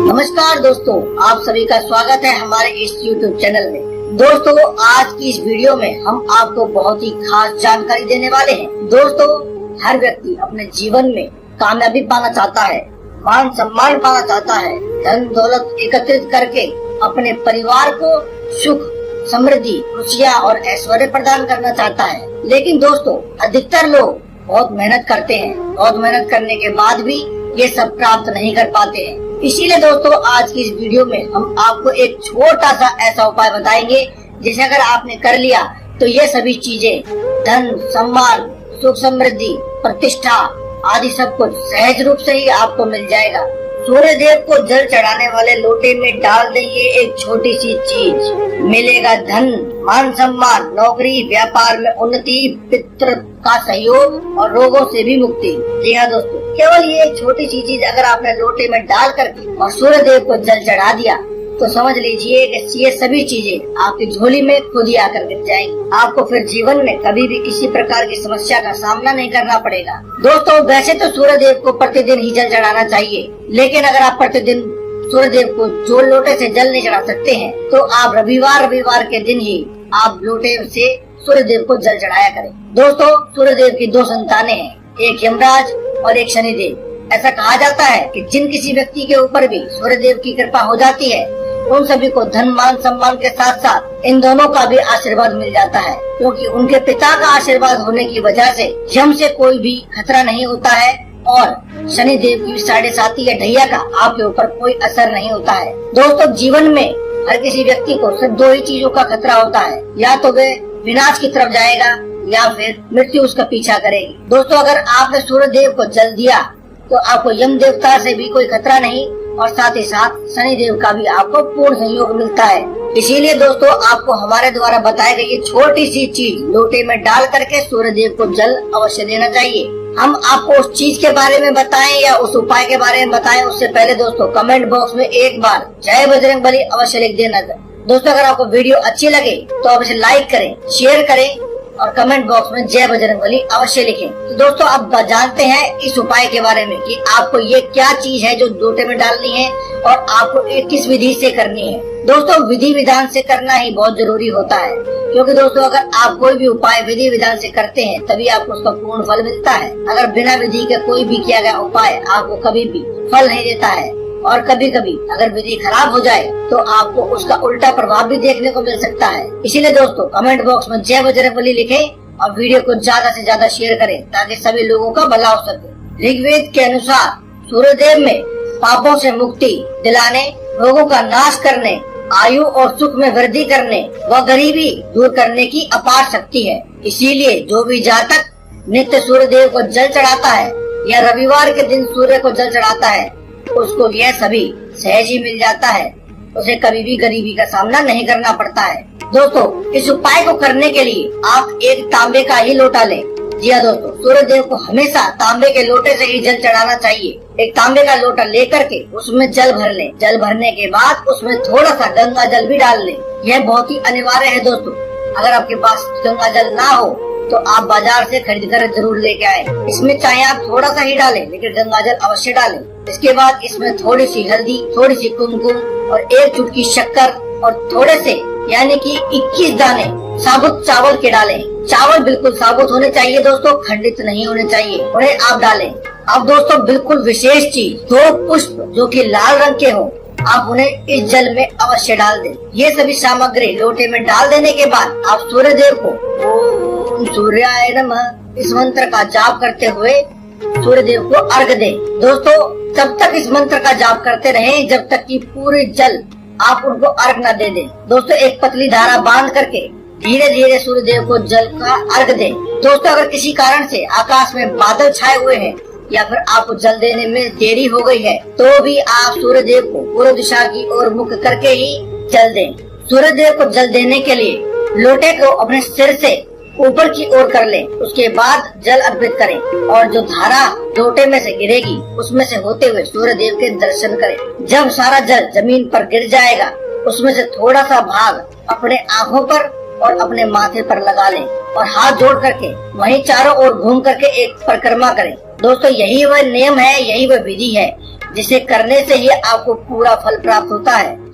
नमस्कार दोस्तों, आप सभी का स्वागत है हमारे इस YouTube चैनल में। दोस्तों, आज की इस वीडियो में हम आपको बहुत ही खास जानकारी देने वाले हैं। दोस्तों, हर व्यक्ति अपने जीवन में कामयाबी पाना चाहता है, मान सम्मान पाना चाहता है, धन दौलत एकत्रित करके अपने परिवार को सुख समृद्धि खुशियाँ और ऐश्वर्य प्रदान करना चाहता है। लेकिन दोस्तों, अधिकतर लोग बहुत मेहनत करते हैं, बहुत मेहनत करने के बाद भी ये सब प्राप्त नहीं कर पाते हैं। इसीलिए दोस्तों, आज की इस वीडियो में हम आपको एक छोटा सा ऐसा उपाय बताएंगे जिसे अगर आपने कर लिया तो ये सभी चीजें धन सम्मान सुख समृद्धि प्रतिष्ठा आदि सब कुछ सहज रूप से ही आपको मिल जाएगा। सूर्य देव को जल चढ़ाने वाले लोटे में डाल देंगे एक छोटी सी चीज, मिलेगा धन मान सम्मान नौकरी व्यापार में उन्नति पितृ का सहयोग और रोगों से भी मुक्ति। जी हाँ दोस्तों, केवल ये छोटी सी चीज अगर आपने लोटे में डाल करके और सूर्य देव को जल चढ़ा दिया तो समझ लीजिए कि ये सभी चीजें आपकी झोली में खुद ही आकर गिर जाएंगी। आपको फिर जीवन में कभी भी किसी प्रकार की समस्या का सामना नहीं करना पड़ेगा। दोस्तों, वैसे तो सूर्य देव को प्रतिदिन ही जल चढ़ाना चाहिए, लेकिन अगर आप प्रतिदिन सूर्य देव को जो लोटे से जल नहीं चढ़ा सकते हैं तो आप रविवार के दिन ही आप लोटे से सूर्य देव को जल चढ़ाया करें। दोस्तों, सूर्य देव की दो संतानें हैं, एक यमराज और एक शनिदेव। ऐसा कहा जाता है कि जिन किसी व्यक्ति के ऊपर भी सूर्य देव की कृपा हो जाती है उन सभी को धन मान सम्मान के साथ साथ इन दोनों का भी आशीर्वाद मिल जाता है, क्योंकि उनके पिता का आशीर्वाद होने की वजह से यम से कोई भी खतरा नहीं होता है और शनि देव की 7.5 या ढैया का आपके ऊपर कोई असर नहीं होता है। दोस्तों, जीवन में हर किसी व्यक्ति को सिर्फ दो ही चीजों का खतरा होता है, या तो वे विनाश की तरफ जाएगा या फिर मृत्यु उसका पीछा करेगी। दोस्तों, अगर आपने सूर्य देव को जल दिया तो आपको यम देवता से भी कोई खतरा नहीं और साथ ही साथ शनि देव का भी आपको पूर्ण सहयोग मिलता है। इसीलिए दोस्तों, आपको हमारे द्वारा बताई गई ये छोटी सी चीज लोटे में डाल करके सूर्य देव को जल अवश्य देना चाहिए। हम आपको उस चीज के बारे में बताएं या उस उपाय के बारे में बताएं, उससे पहले दोस्तों कमेंट बॉक्स में एक बार जय बजरंगबली अवश्य लिख देना। दोस्तों, अगर आपको वीडियो अच्छी लगे तो आप इसे लाइक करें, शेयर करें और कमेंट बॉक्स में जय बजरंगबली अवश्य लिखें। तो दोस्तों, अब जानते हैं इस उपाय के बारे में कि आपको ये क्या चीज है जो लोटे में डालनी है और आपको किस विधि से करनी है। दोस्तों, विधि विधान से करना ही बहुत जरूरी होता है, क्योंकि दोस्तों अगर आप कोई भी उपाय विधि विधान से करते हैं तभी आपको उसका पूर्ण फल मिलता है। अगर बिना विधि के कोई भी किया गया उपाय आपको कभी भी फल नहीं देता है और कभी कभी अगर विधि खराब हो जाए तो आपको उसका उल्टा प्रभाव भी देखने को मिल सकता है। इसीलिए दोस्तों, कमेंट बॉक्स में जय बजरंगबली लिखें और वीडियो को ज्यादा से ज्यादा शेयर करें ताकि सभी लोगों का भला हो सके। ऋग्वेद के अनुसार सूर्यदेव में पापों से मुक्ति दिलाने, रोगों का नाश करने, आयु और सुख में वृद्धि करने व गरीबी दूर करने की अपार शक्ति है। इसीलिए जो भी जातक नित्य सूर्यदेव को जल चढ़ाता है या रविवार के दिन सूर्य को जल चढ़ाता है उसको यह सभी सहज ही मिल जाता है, उसे कभी भी गरीबी का सामना नहीं करना पड़ता है। दोस्तों, इस उपाय को करने के लिए आप एक तांबे का ही लोटा लें। जी हाँ दोस्तों, सूर्य देव को हमेशा तांबे के लोटे से ही जल चढ़ाना चाहिए। एक तांबे का लोटा लेकर के उसमें जल भर लें। जल भरने के बाद उसमें थोड़ा सा गंगा जल भी डाल लें। यह बहुत ही अनिवार्य है दोस्तों। अगर आपके पास गंगा जल ना हो तो आप बाजार से खरीद कर जरूर लेके आए। इसमें चाहे आप थोड़ा सा ही डालें, लेकिन गंगा जल अवश्य डालें। इसके बाद इसमें थोड़ी सी हल्दी, थोड़ी सी कुमकुम और एक चुटकी शक्कर और थोड़े से यानी कि 21 दाने साबुत चावल के डालें। चावल बिल्कुल साबुत होने चाहिए दोस्तों, खंडित नहीं होने चाहिए, उन्हें आप डालें। अब दोस्तों, बिल्कुल विशेष चीज 2 पुष्प जो कि लाल रंग के हों, आप उन्हें इस जल में अवश्य डाल दें। ये सभी सामग्री लोटे में डाल देने के बाद आप सूर्य देव को ओम सूर्याय नमः इस मंत्र का जाप करते हुए सूर्य देव को अर्घ दें। दोस्तों, तब तक इस मंत्र का जाप करते रहें जब तक कि पूरे जल आप उनको अर्घ न दे दें। दोस्तों, एक पतली धारा बांध करके धीरे धीरे सूर्य देव को जल का अर्घ दें। दोस्तों, अगर किसी कारण से आकाश में बादल छाए हुए हैं या फिर आपको जल देने में देरी हो गई है तो भी आप सूर्य देव को पूर्व दिशा की ओर मुख करके ही जल दें। सूर्य देव को जल देने के लिए लोटे को अपने सिर से ऊपर की ओर कर लें। उसके बाद जल अर्पित करें और जो धारा लोटे में से गिरेगी उसमें से होते हुए सूर्य देव के दर्शन करें। जब सारा जल जमीन पर गिर जाएगा उसमें से थोड़ा सा भाग अपने आँखों पर और अपने माथे पर लगा लें और हाथ जोड़ करके वहीं चारों ओर घूम करके एक परिक्रमा करें। दोस्तों यही वह नियम है, यही वह विधि है जिसे करने से ही आपको पूरा फल प्राप्त होता है।